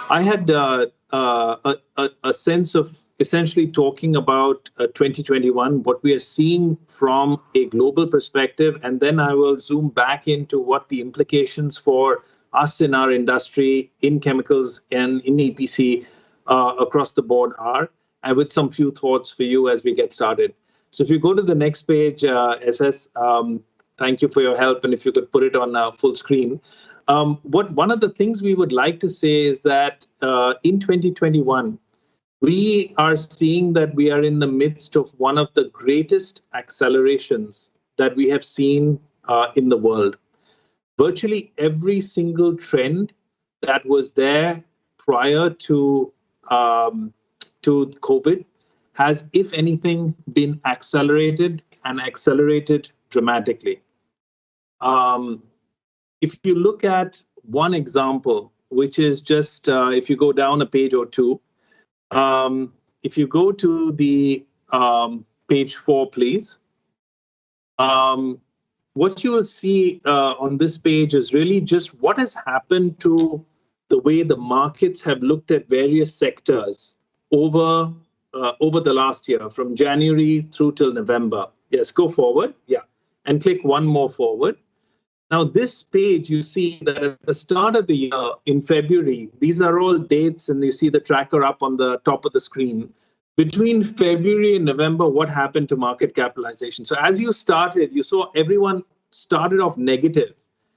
I had a sense of essentially talking about 2021, what we are seeing from a global perspective, and then I will zoom back into what the implications for us in our industry, in chemicals and in EPC across the board are, and with some few thoughts for you as we get started. So if you go to the next page, SS, thank you for your help, and if you could put it on full screen. One of the things we would like to say is that in 2021, we are seeing that we are in the midst of one of the greatest accelerations that we have seen in the world. Virtually every single trend that was there prior to COVID has, if anything, been accelerated and accelerated dramatically. If you look at one example, which is just if you go down a page or two, if you go to the page 4, please. What you will see on this page is really just what has happened to the way the markets have looked at various sectors over the last year, from January through till November. Yes, go forward. Yeah, and click one more forward. Now, this page, you see that at the start of the year, in February, these are all dates, and you see the tracker up on the top of the screen. Between February and November, what happened to market capitalization? So as you started, you saw everyone started off negative,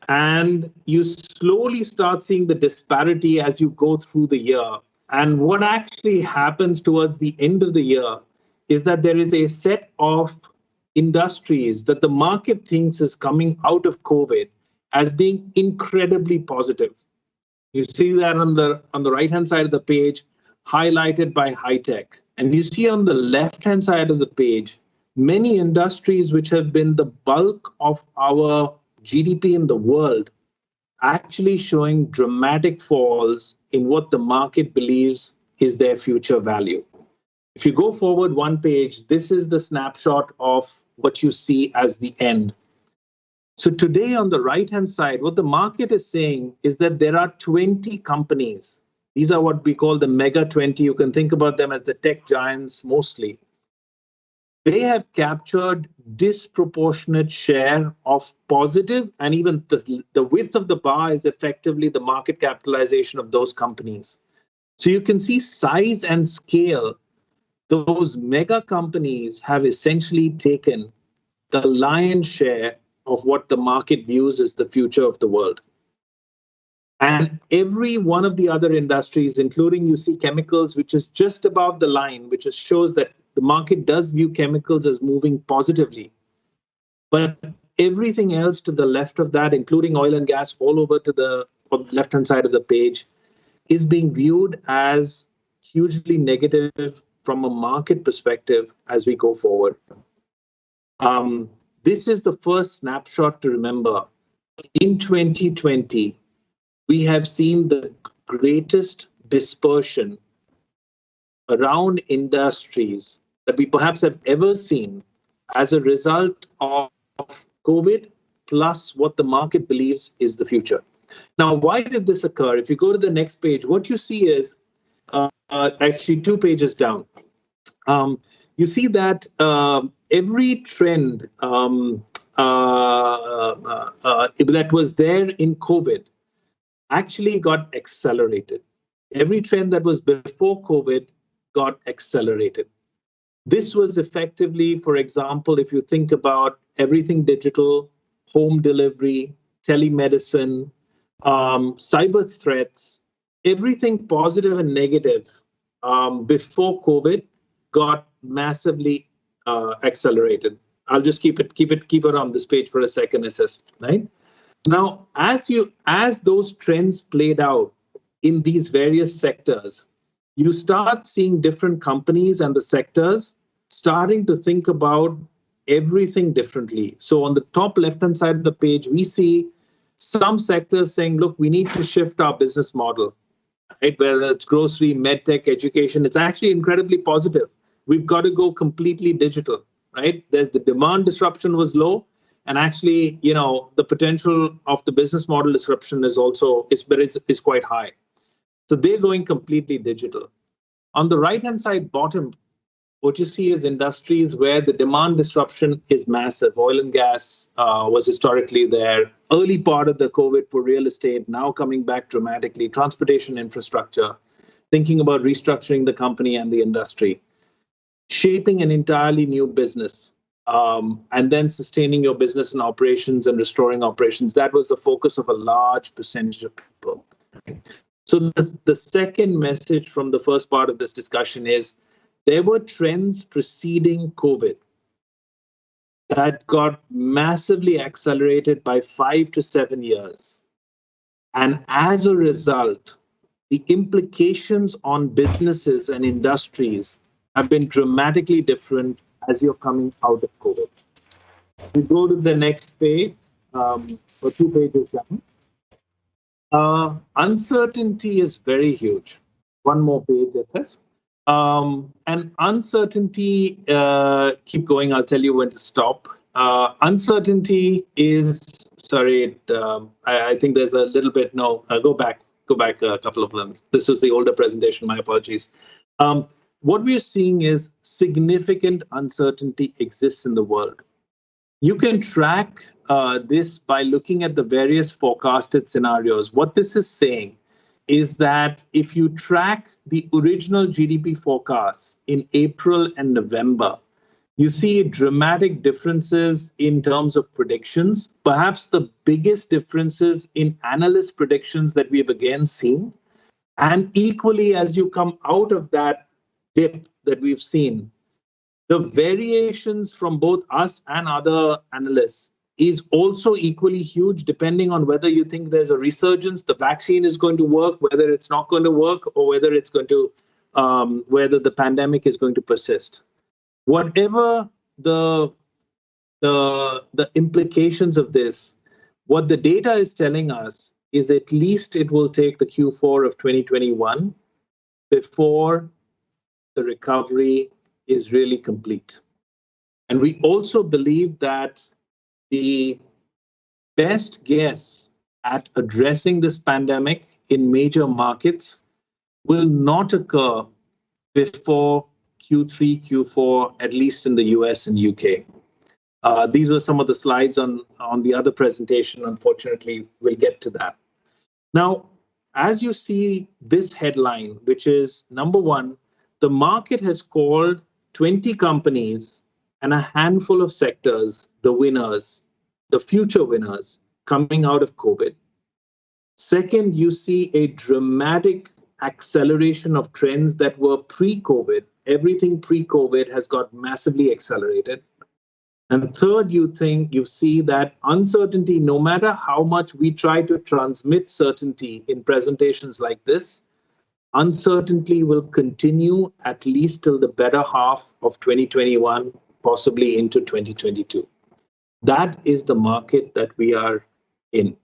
and you slowly start seeing the disparity as you go through the year. And what actually happens towards the end of the year is that there is a set of industries that the market thinks is coming out of COVID as being incredibly positive. You see that on the right-hand side of the page, highlighted by high tech. And you see on the left-hand side of the page, many industries which have been the bulk of our GDP in the world actually showing dramatic falls in what the market believes is their future value. If you go forward one page, this is the snapshot of what you see as the end. So today on the right-hand side, what the market is saying is that there are 20 companies. These are what we call the mega 20. You can think about them as the tech giants mostly. They have captured disproportionate share of positive, and even the width of the bar is effectively the market capitalization of those companies. So you can see size and scale. Those mega companies have essentially taken the lion's share of what the market views as the future of the world. And every one of the other industries, including you see chemicals, which is just above the line, which just shows that the market does view chemicals as moving positively. But everything else to the left of that, including oil and gas, all over to the left-hand side of the page, is being viewed as hugely negative from a market perspective as we go forward. This is the first snapshot to remember. In 2020, we have seen the greatest dispersion around industries that we perhaps have ever seen as a result of COVID plus what the market believes is the future. Now, why did this occur? If you go to the next page, what you see is actually 2 pages down. You see that every trend that was there in COVID actually got accelerated. Every trend that was before COVID got accelerated. This was effectively, for example, if you think about everything digital, home delivery, telemedicine, cyber threats, everything positive and negative before COVID got massively accelerated. I'll just keep it on this page for a second, SS, right? Now, as those trends played out in these various sectors, you start seeing different companies and the sectors starting to think about everything differently. So on the top left-hand side of the page, we see some sectors saying, look, we need to shift our business model, right? Whether it's grocery, medtech, education, it's actually incredibly positive. We've got to go completely digital, right? The demand disruption was low. And actually, the potential of the business model disruption is quite high. So they're going completely digital. On the right-hand side bottom, what you see is industries where the demand disruption is massive. Oil and gas was historically there. Early part of the COVID for real estate, now coming back dramatically. Transportation infrastructure, thinking about restructuring the company and the industry. Shaping an entirely new business, and then sustaining your business and operations and restoring operations. That was the focus of a large percentage of people. So the second message from the first part of this discussion is there were trends preceding COVID that got massively accelerated by 5 to 7 years. And as a result, the implications on businesses and industries have been dramatically different as you're coming out of COVID. We go to the next page, or 2 pages down. Uncertainty is very huge. One more page at this. And uncertainty, keep going, I'll tell you when to stop. Uncertainty is, sorry, I think there's a little bit, no, go back a couple of them. This was the older presentation, my apologies. What we're seeing is significant uncertainty exists in the world. You can track this by looking at the various forecasted scenarios. What this is saying is that if you track the original GDP forecasts in April and November, you see dramatic differences in terms of predictions, perhaps the biggest differences in analyst predictions that we've again seen. And equally, as you come out of that dip that we've seen, the variations from both us and other analysts is also equally huge, depending on whether you think there's a resurgence, the vaccine is going to work, whether it's not going to work, or whether it's going to, whether the pandemic is going to persist. Whatever the implications of this, what the data is telling us is at least it will take the Q4 of 2021 before the recovery is really complete. And we also believe that the best guess at addressing this pandemic in major markets will not occur before Q3, Q4, at least in the US and UK. These were some of the slides on the other presentation. Unfortunately, we'll get to that. Now, as you see this headline, which is number one, the market has called 20 companies and a handful of sectors the winners, the future winners coming out of COVID. Second, you see a dramatic acceleration of trends that were pre-COVID. Everything pre-COVID has got massively accelerated. And third, you see that uncertainty, no matter how much we try to transmit certainty in presentations like this, uncertainty will continue at least till the better half of 2021, possibly into 2022. That is the market that we are in.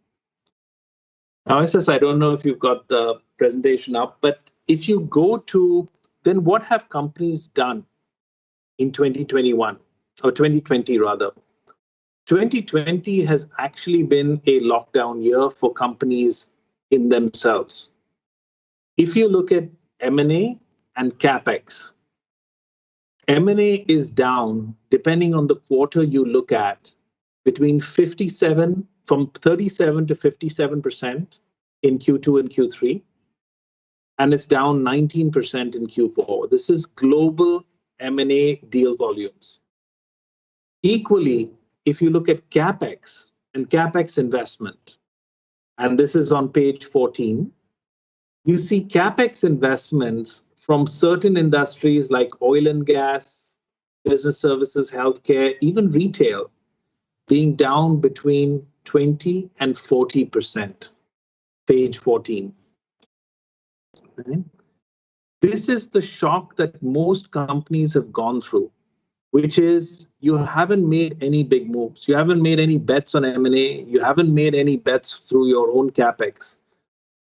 Now, SS, I don't know if you've got the presentation up, but if you go to, then what have companies done in 2021, or 2020 rather? 2020 has actually been a lockdown year for companies in themselves. If you look at M&A and CapEx, M&A is down, depending on the quarter you look at, between 37 to 57% in Q2 and Q3, and it's down 19% in Q4. This is global M&A deal volumes. Equally, if you look at CapEx and CapEx investment, and this is on page 14, you see CapEx investments from certain industries like oil and gas, business services, healthcare, even retail, being down between 20 and 40%, page 14. Okay. This is the shock that most companies have gone through, which is you haven't made any big moves. You haven't made any bets on M&A. You haven't made any bets through your own CapEx.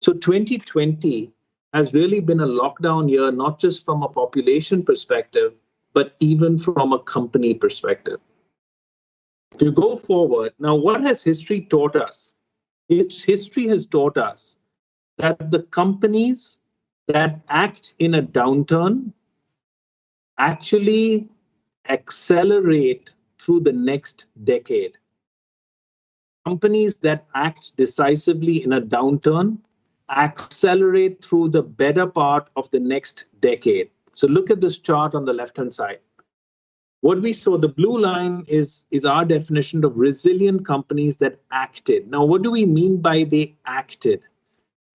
So 2020 has really been a lockdown year, not just from a population perspective, but even from a company perspective. To go forward, now what has history taught us? History has taught us that the companies that act in a downturn actually accelerate through the next decade. Companies that act decisively in a downturn accelerate through the better part of the next decade. So look at this chart on the left-hand side. What we saw, the blue line is our definition of resilient companies that acted. Now, what do we mean by they acted?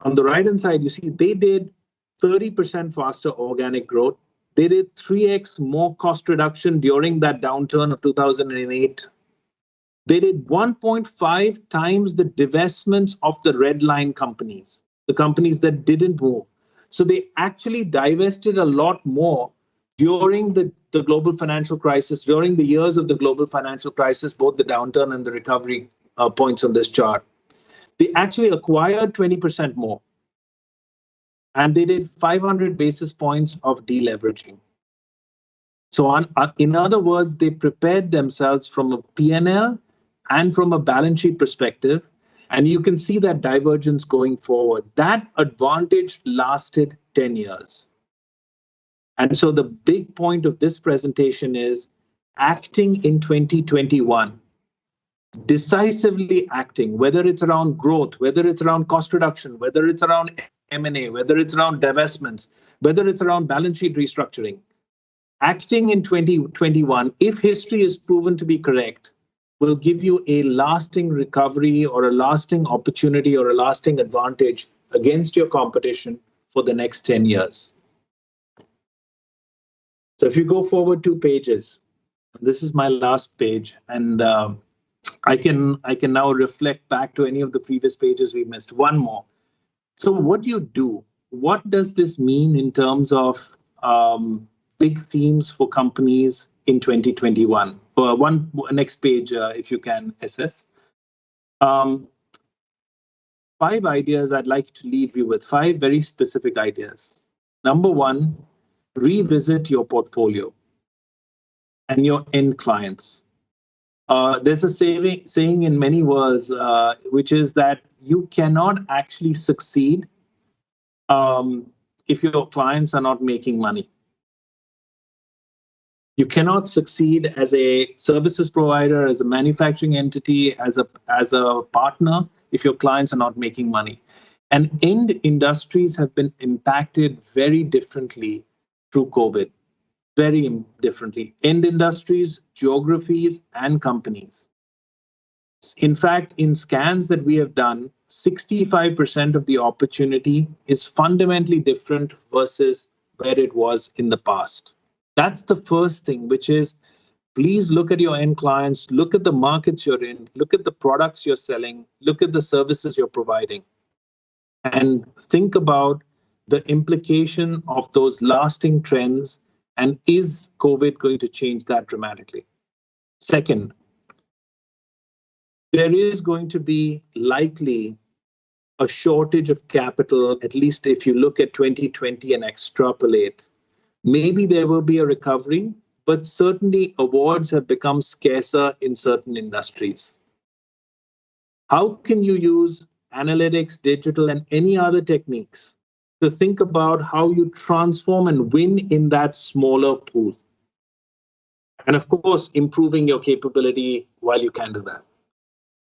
On the right-hand side, you see they did 30% faster organic growth. They did 3x more cost reduction during that downturn of 2008. They did 1.5 times the divestments of the red line companies, the companies that didn't move. So they actually divested a lot more during the global financial crisis, during the years of the global financial crisis, both the downturn and the recovery points on this chart. They actually acquired 20% more. And they did 500 basis points of deleveraging. So in other words, they prepared themselves from a P&L and from a balance sheet perspective. And you can see that divergence going forward. That advantage lasted 10 years. And so the big point of this presentation is acting in 2021, decisively acting, whether it's around growth, whether it's around cost reduction, whether it's around M&A, whether it's around divestments, whether it's around balance sheet restructuring. Acting in 2021, if history is proven to be correct, will give you a lasting recovery or a lasting opportunity or a lasting advantage against your competition for the next 10 years. So if you go forward 2 pages, this is my last page, and I can now reflect back to any of the previous pages we missed. One more. So what do you do? What does this mean in terms of big themes for companies in 2021? Next page, if you can, SS. 5 ideas I'd like to leave you with, 5 very specific ideas. Number 1, revisit your portfolio and your end clients. There's a saying in many worlds, which is that you cannot actually succeed if your clients are not making money. You cannot succeed as a services provider, as a manufacturing entity, as a partner, if your clients are not making money. And end industries have been impacted very differently through COVID. Very differently. End industries, geographies, and companies. In fact, in scans that we have done, 65% of the opportunity is fundamentally different versus where it was in the past. That's the first thing, which is please look at your end clients, look at the markets you're in, look at the products you're selling, look at the services you're providing, and think about the implication of those lasting trends, and is COVID going to change that dramatically? Second, there is going to be likely a shortage of capital, at least if you look at 2020 and extrapolate. Maybe there will be a recovery, but certainly awards have become scarcer in certain industries. How can you use analytics, digital, and any other techniques to think about how you transform and win in that smaller pool? And of course, improving your capability while you can do that.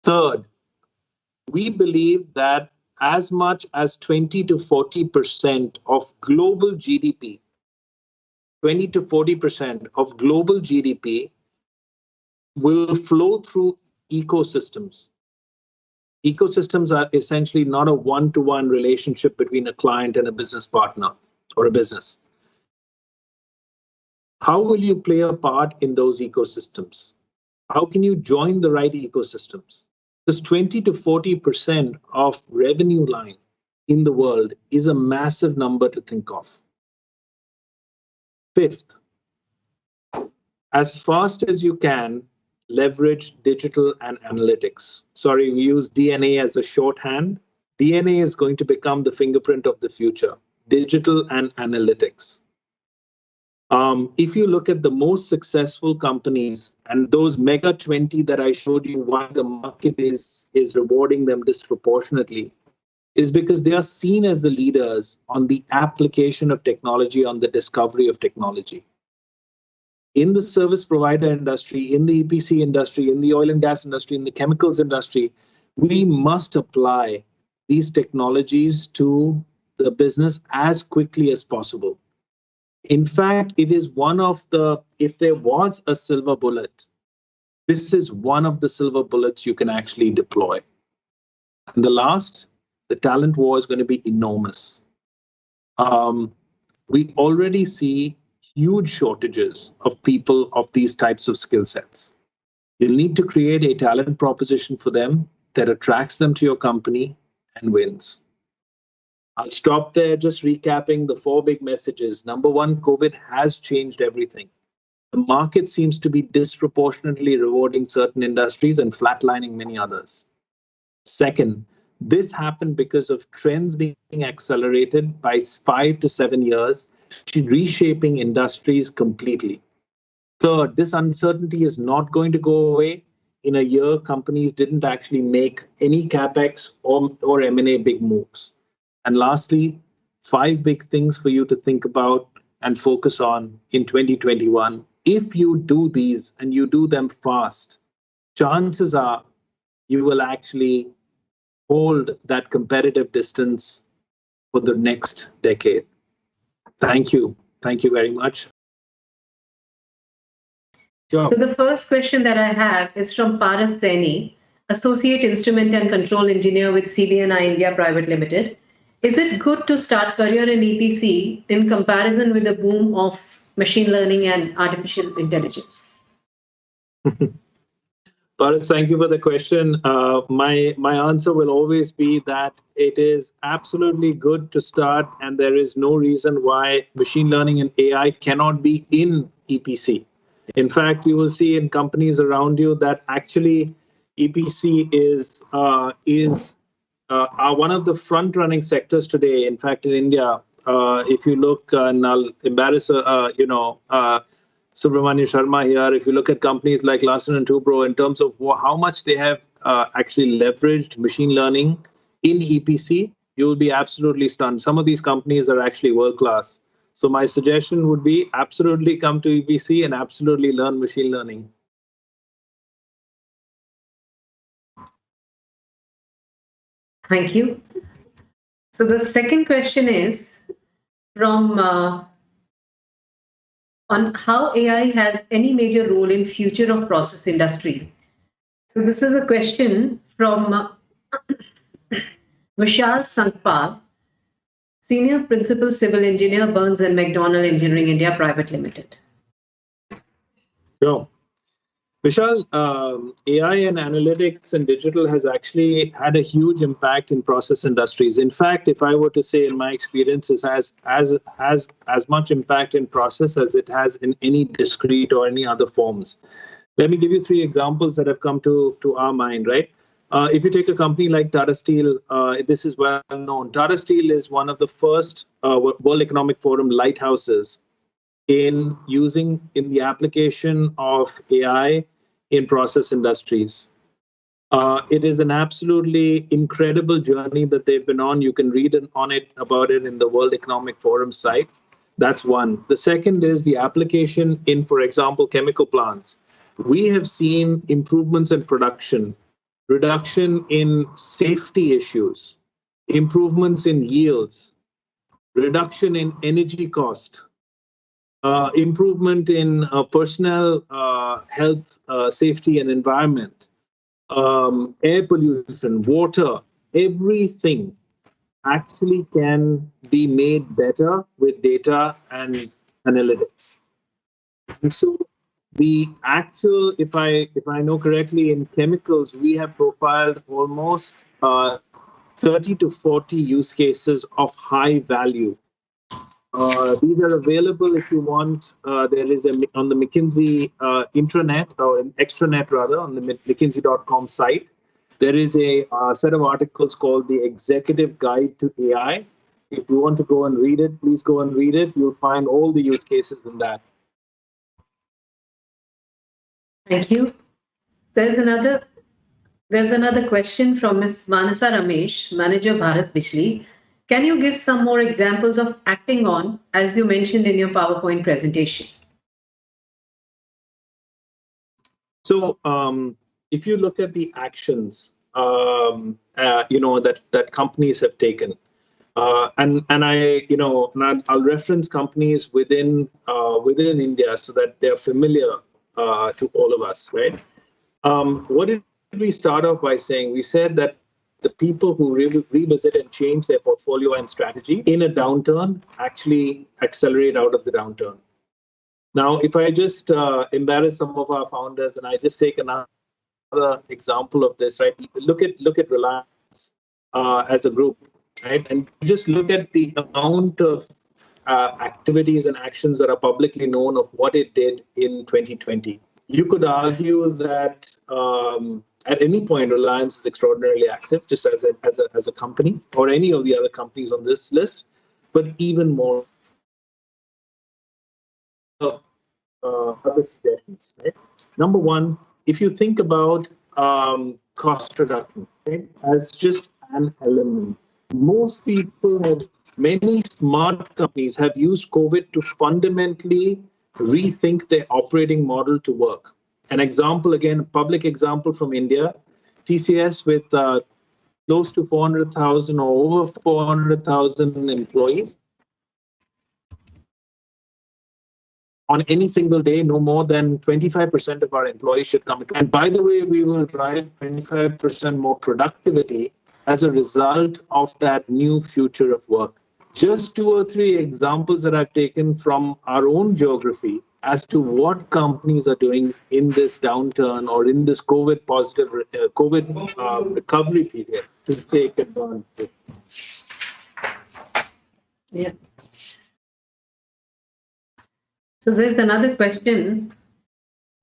Third, we believe that as much as 20 to 40% of global GDP, 20 to 40% of global GDP will flow through ecosystems. Ecosystems are essentially not a one-to-one relationship between a client and a business partner or a business. How will you play a part in those ecosystems? How can you join the right ecosystems? This 20 to 40% of revenue line in the world is a massive number to think of. Fifth, as fast as you can, leverage digital and analytics. Sorry, we use DNA as a shorthand. DNA is going to become the fingerprint of the future, digital and analytics. If you look at the most successful companies and those mega 20 that I showed you, why the market is rewarding them disproportionately, is because they are seen as the leaders on the application of technology, on the discovery of technology. In the service provider industry, in the EPC industry, in the oil and gas industry, in the chemicals industry, we must apply these technologies to the business as quickly as possible. In fact, it is one of the, if there was a silver bullet, this is one of the silver bullets you can actually deploy. And the last, the talent war is going to be enormous. We already see huge shortages of people of these types of skill sets. You'll need to create a talent proposition for them that attracts them to your company and wins. I'll stop there, just recapping the 4 big messages. Number 1, COVID has changed everything. The market seems to be disproportionately rewarding certain industries and flatlining many others. Second, this happened because of trends being accelerated by 5 to 7 years, reshaping industries completely. Third, this uncertainty is not going to go away. In a year, companies didn't actually make any capex or M&A big moves. And lastly, 5 big things for you to think about and focus on in 2021. If you do these and you do them fast, chances are you will actually hold that competitive distance for the next decade. Thank you. Thank you very much. Sure. So the first question that I have is from Paras Saini, Associate Instrument and Control Engineer with CBNI India Private Limited. Is it good to start career in EPC in comparison with the boom of machine learning and artificial intelligence? Paras, thank you for the question. My answer will always be that it is absolutely good to start, and there is no reason why machine learning and AI cannot be in EPC. In fact, you will see in companies around you that actually EPC is one of the front-running sectors today. In fact, in India, if you look, and I'll embarrass Subramanya Sharma here, if you look at companies like Larsen & Toubro in terms of how much they have actually leveraged machine learning in EPC, you will be absolutely stunned. Some of these companies are actually world-class. So my suggestion would be absolutely come to EPC and absolutely learn machine learning. Thank you. So the second question is from on how AI has any major role in future of process industry. So this is a question from Vishal Sankpal, Senior Principal Civil Engineer, Burns and McDonnell Engineering India Private Limited. Sure. Vishal, AI and analytics and digital has actually had a huge impact in process industries. In fact, if I were to say in my experience, it has as much impact in process as it has in any discrete or any other forms. Let me give you 3 examples that have come to our mind, right? If you take a company like Tata Steel, this is well known. Tata Steel is one of the first World Economic Forum lighthouses in the application of AI in process industries. It is an absolutely incredible journey that they've been on. You can read about it in the World Economic Forum site. That's one. The second is the application in, for example, chemical plants. We have seen improvements in production, reduction in safety issues, improvements in yields, reduction in energy cost, improvement in personnel health, safety and environment, air pollution, water, everything actually can be made better with data and analytics. And so the actual, if I know correctly, in chemicals, we have profiled almost 30 to 40 use cases of high value. These are available if you want. There is on the Mckinsey intranet, or extranet rather, on the mckinsey.com site. There is a set of articles called the Executive Guide to AI. If you want to go and read it, please go and read it. You'll find all the use cases in that. Thank you. There's There's another question from Ms. Manasa Ramesh, Manager Bharat Bijli. Can you give some more examples of acting on, as you mentioned in your PowerPoint presentation? So if you look at the actions, that companies have taken, and I'll reference companies within India so that they're familiar to all of us, right? What did we start off by saying? We said that the people who revisit and change their portfolio and strategy in a downturn actually accelerate out of the downturn. Now, if I just embarrass some of our founders and I just take another example of this, right? Look at Reliance as a group, right? And just look at the amount of activities and actions that are publicly known of what it did in 2020. You could argue that at any point, Reliance is extraordinarily active, just as a company, or any of the other companies on this list, but even more. Other suggestions, right? Number one, if you think about cost reduction, right, as just an element, many smart companies have used COVID to fundamentally rethink their operating model to work. An example, again, a public example from India, TCS with close to 400,000 or over 400,000 employees. On any single day, no more than 25% of our employees should come. And by the way, we will drive 25% more productivity as a result of that new future of work. Just 2 or 3 examples that I've taken from our own geography as to what companies are doing in this downturn or in this COVID recovery period to take advantage. Yeah. So there's another question.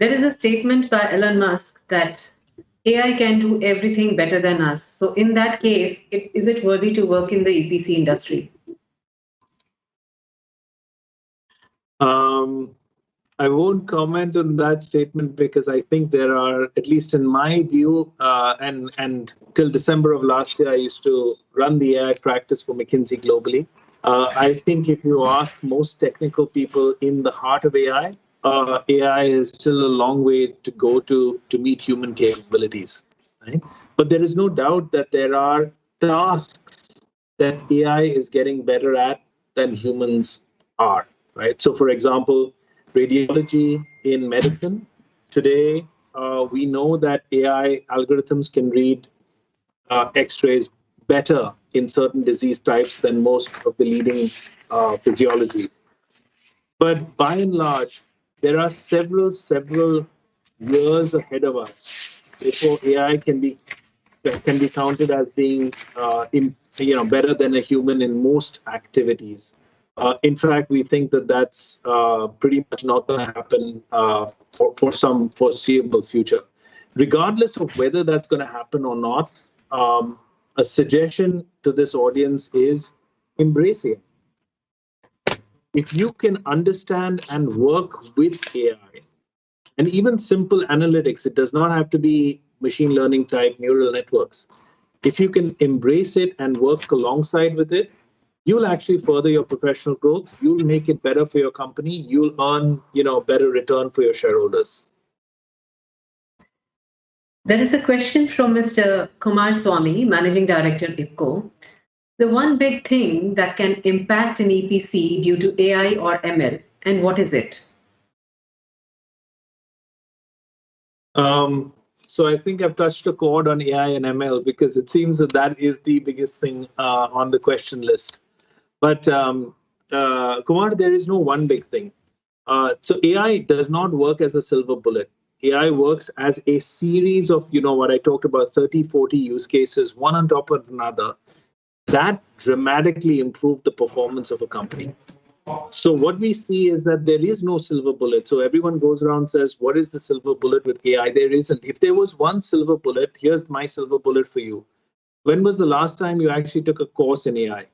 There is a statement by Elon Musk that AI can do everything better than us. So in that case, is it worthy to work in the EPC industry? I won't comment on that statement because I think there are, at least in my view, and till December of last year, I used to run the AI practice for McKinsey globally. I think if you ask most technical people in the heart of AI, AI is still a long way to go to meet human capabilities. Right? But there is no doubt that there are tasks that AI is getting better at than humans are. Right? So, for example, radiology in medicine. Today, we know that AI algorithms can read X-rays better in certain disease types than most of the leading physiology. But by and large, there are several years ahead of us before AI can be counted as being better than a human in most activities. In fact, we think that that's pretty much not going to happen for some foreseeable future. Regardless of whether that's going to happen or not, a suggestion to this audience is embrace it. If you can understand and work with AI, and even simple analytics, it does not have to be machine learning type neural networks. If you can embrace it and work alongside with it, you'll actually further your professional growth. You'll make it better for your company. You'll earn, better return for your shareholders. There is a question from Mr. Kumar Swamy, Managing Director, IPCO. The one big thing that can impact an EPC due to AI or ML, and what is it? So I think I've touched a chord on AI and ML because it seems that is the biggest thing on the question list. But Kumar, there is no one big thing. So AI does not work as a silver bullet. AI works as a series of, what I talked about, 30, 40 use cases, one on top of another, that dramatically improve the performance of a company. So what we see is that there is no silver bullet. So everyone goes around and says, what is the silver bullet with AI? There isn't. If there was one silver bullet, here's my silver bullet for you. When was the last time you actually took a course in AI?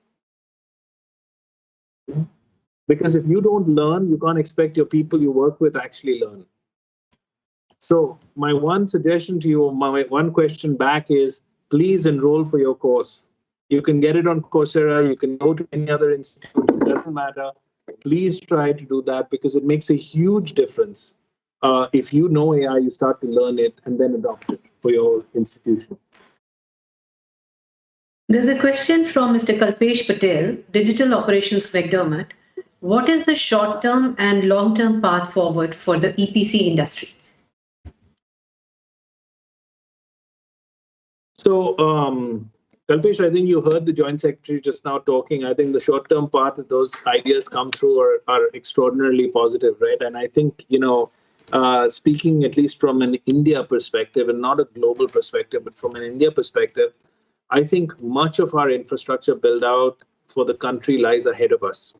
Because if you don't learn, you can't expect your people you work with actually learn. So my one suggestion to you, my one question back is, please enroll for your course. You can get it on Coursera, you can go to any other institute, it doesn't matter. Please try to do that because it makes a huge difference. If you know AI, you start to learn it and then adopt it for your institution. There's a question from Mr. Kalpesh Patel, Digital Operations McDermott. What is the short-term and long-term path forward for the EPC industry? So, Kalpesh, I think you heard the Joint Secretary just now talking. I think the short-term path that those ideas come through are extraordinarily positive, right? And I think, speaking at least from an India perspective and not a global perspective, but from an India perspective, I think much of our infrastructure build out for the country lies ahead of us.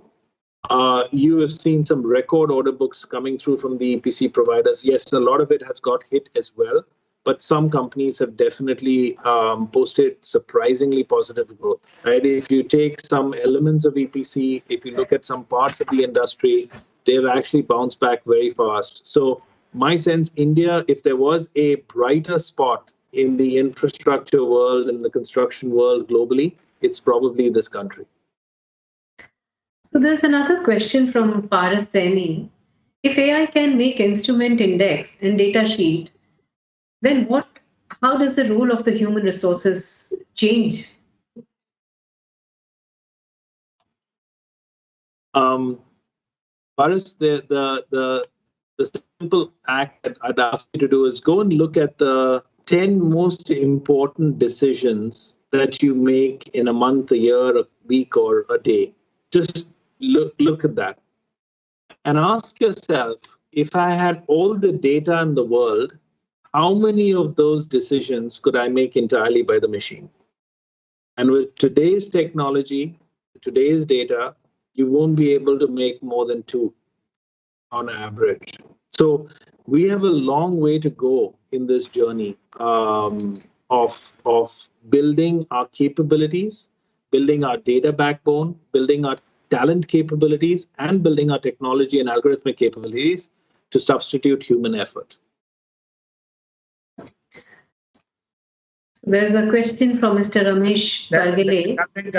You have seen some record order books coming through from the EPC providers. Yes, a lot of it has got hit as well, but some companies have definitely posted surprisingly positive growth. Right? If you take some elements of EPC, if you look at some parts of the industry, they've actually bounced back very fast. So my sense, India, if there was a brighter spot in the infrastructure world and the construction world globally, it's probably this country. So there's another question from Paras Saini. If AI can make instrument index and data sheet, then how does the role of the human resources change? Paras, the simple act that I'd ask you to do is go and look at the 10 most important decisions that you make in a month, a year, a week, or a day. Just look at that and ask yourself, if I had all the data in the world, how many of those decisions could I make entirely by the machine? And with today's technology, today's data, you won't be able to make more than 2 on average. So we have a long way to go in this journey of building our capabilities, building our data backbone, building our talent capabilities, and building our technology and algorithmic capabilities to substitute human effort. There's a question from Mr. Ramesh Bargale. Something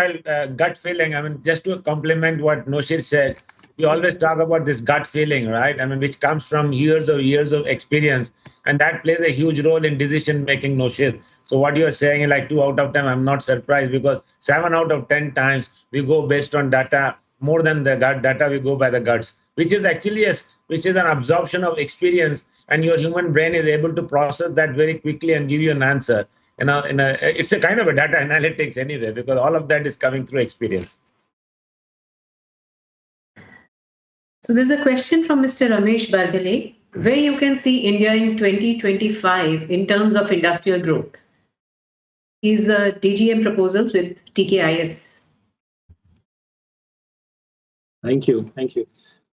gut feeling. I mean, just to complement what Noshir said, we always talk about this gut feeling, right? I mean, which comes from years of experience, and that plays a huge role in decision making, Noshir. So what you're saying is like 2 out of 10. I'm not surprised because 7 out of 10 times we go based on data more than the gut data. We go by the guts, which is actually which is an absorption of experience, and your human brain is able to process that very quickly and give you an answer. It's a kind of a data analytics anyway, because all of that is coming through experience. So there's a question from Mr. Ramesh Bargale, where you can see India in 2025 in terms of industrial growth. He's DGM proposals with TKIS. Thank you.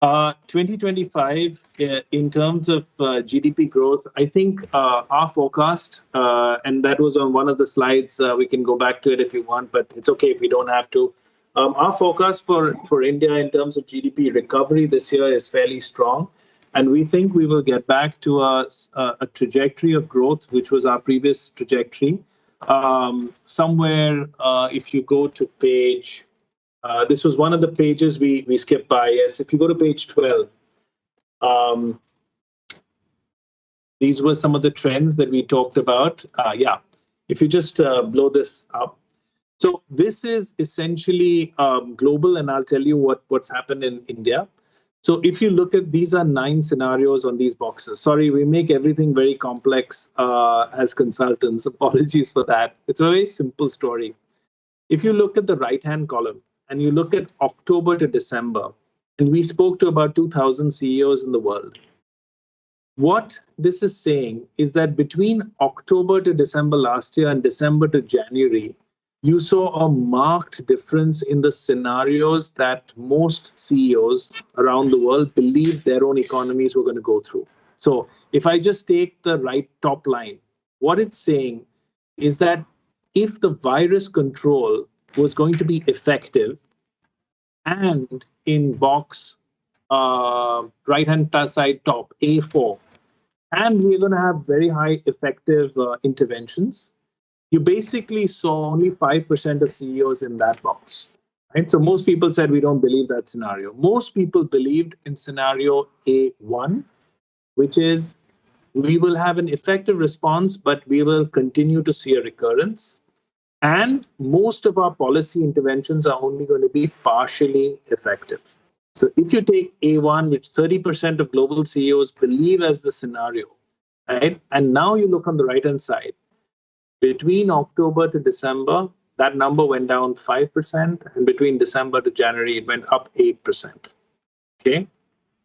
2025, in terms of GDP growth, I think our forecast, and that was on one of the slides, we can go back to it if you want, but it's okay if we don't have to. Our forecast for India in terms of GDP recovery this year is fairly strong. And we think we will get back to a trajectory of growth, which was our previous trajectory. Somewhere, if you go to page... this was one of the pages we skipped by. Yes, if you go to page 12, these were some of the trends that we talked about. If you just blow this up. So this is essentially global, and I'll tell you what's happened in India. So if you look at, these are 9 scenarios on these boxes. Sorry, we make everything very complex as consultants. Apologies for that. It's a very simple story. If you look at the right-hand column, and you look at October to December, and we spoke to about 2,000 CEOs in the world. What this is saying is that between October to December last year and December to January, you saw a marked difference in the scenarios that most CEOs around the world believed their own economies were going to go through. So if I just take the right top line, what it's saying is that if the virus control was going to be effective, and in box right-hand side top, A4, and we're going to have very high effective interventions. You basically saw only 5% of CEOs in that box. Right? So most people said we don't believe that scenario. Most people believed in scenario A1, which is we will have an effective response, but we will continue to see a recurrence. And most of our policy interventions are only going to be partially effective. So if you take A1, which 30% of global CEOs believe as the scenario, right? And now you look on the right-hand side, between October to December, that number went down 5%, and between December to January, it went up 8%. Okay?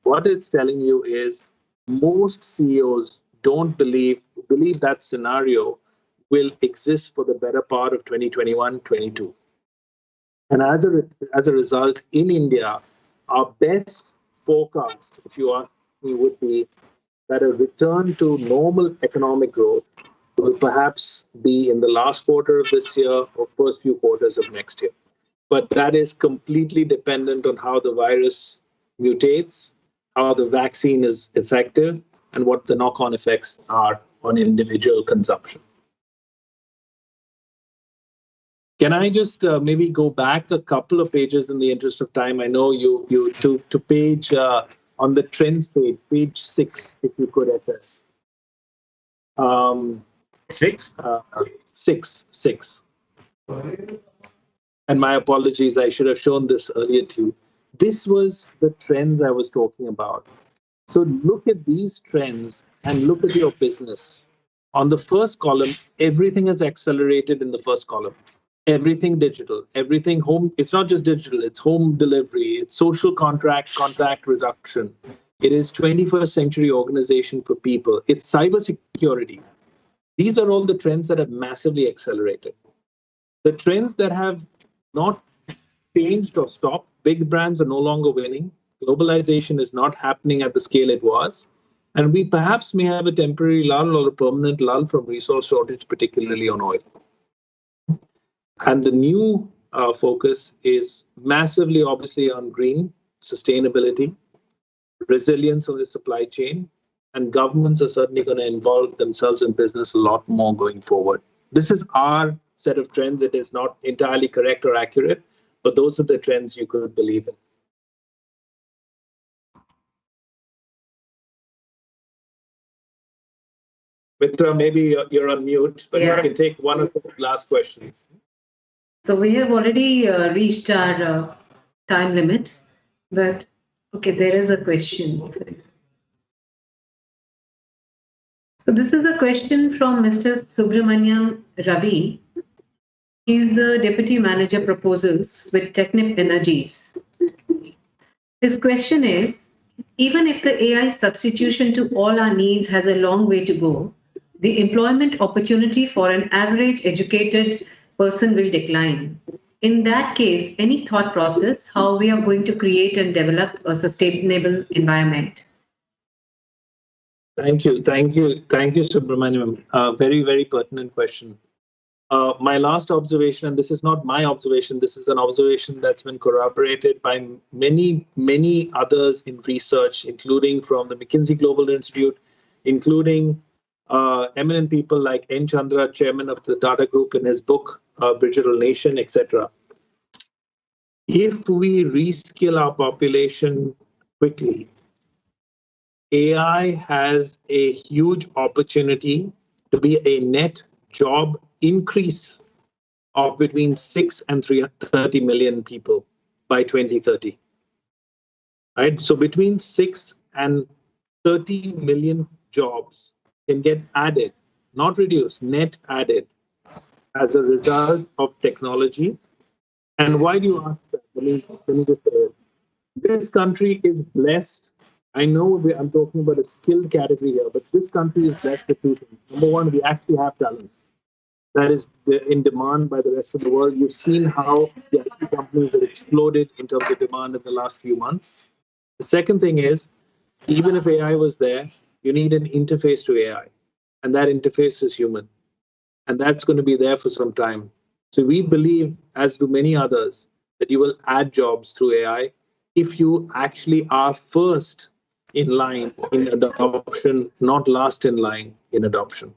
What it's telling you is most CEOs don't believe that scenario will exist for the better part of 2021-22. And as a result, in India, our best forecast, if you ask me, would be that a return to normal economic growth will perhaps be in the last quarter of this year or first few quarters of next year. But that is completely dependent on how the virus mutates, how the vaccine is effective, and what the knock-on effects are on individual consumption. Can I just maybe go back a couple of pages in the interest of time? I know you to page on the trends page 6, if you could, FS. 6? 6. And my apologies, I should have shown this earlier too. This was the trends I was talking about. So look at these trends and look at your business. On the first column, everything has accelerated in the first column. Everything digital, everything home. It's not just digital, it's home delivery, it's social contact reduction. It is 21st century organization for people. It's cybersecurity. These are all the trends that have massively accelerated. The trends that have not changed or stopped, big brands are no longer winning. Globalization is not happening at the scale it was. And we perhaps may have a temporary lull or a permanent lull from resource shortage, particularly on oil. And the new focus is massively, obviously, on green, sustainability, resilience of the supply chain, and governments are certainly going to involve themselves in business a lot more going forward. This is our set of trends. It is not entirely correct or accurate, but those are the trends you could believe in. Mitra, maybe you're on mute, but you can take one of the last questions. So we have already reached our time limit, but okay, there is a question. So this is a question from Mr. Subramaniam Ravi. He's the Deputy Manager Proposals with Technip Energies. His question is, even if the AI substitution to all our needs has a long way to go, the employment opportunity for an average educated person will decline. In that case, any thought process how we are going to create and develop a sustainable environment? Thank you, Subramaniam. Very, very pertinent question. My last observation, and this is not my observation, this is an observation that's been corroborated by many, many others in research, including from the Mckinsey Global Institute, including eminent people like N. Chandra, chairman of the Tata Group, in his book, Digital Nation, etc. If we reskill our population quickly, AI has a huge opportunity to be a net job increase of between 6 and 30 million people by 2030. Right? So between 6 and 30 million jobs can get added, not reduced, net added as a result of technology. And why do you ask that? Let me just say it. This country is blessed. I know I'm talking about a skilled category here, but this country is blessed with two things. Number one, we actually have talent that is in demand by the rest of the world. You've seen how the IT companies have exploded in terms of demand in the last few months. The second thing is, even if AI was there, you need an interface to AI. And that interface is human. And that's going to be there for some time. So we believe, as do many others, that you will add jobs through AI if you actually are first in line in adoption, not last in line in adoption.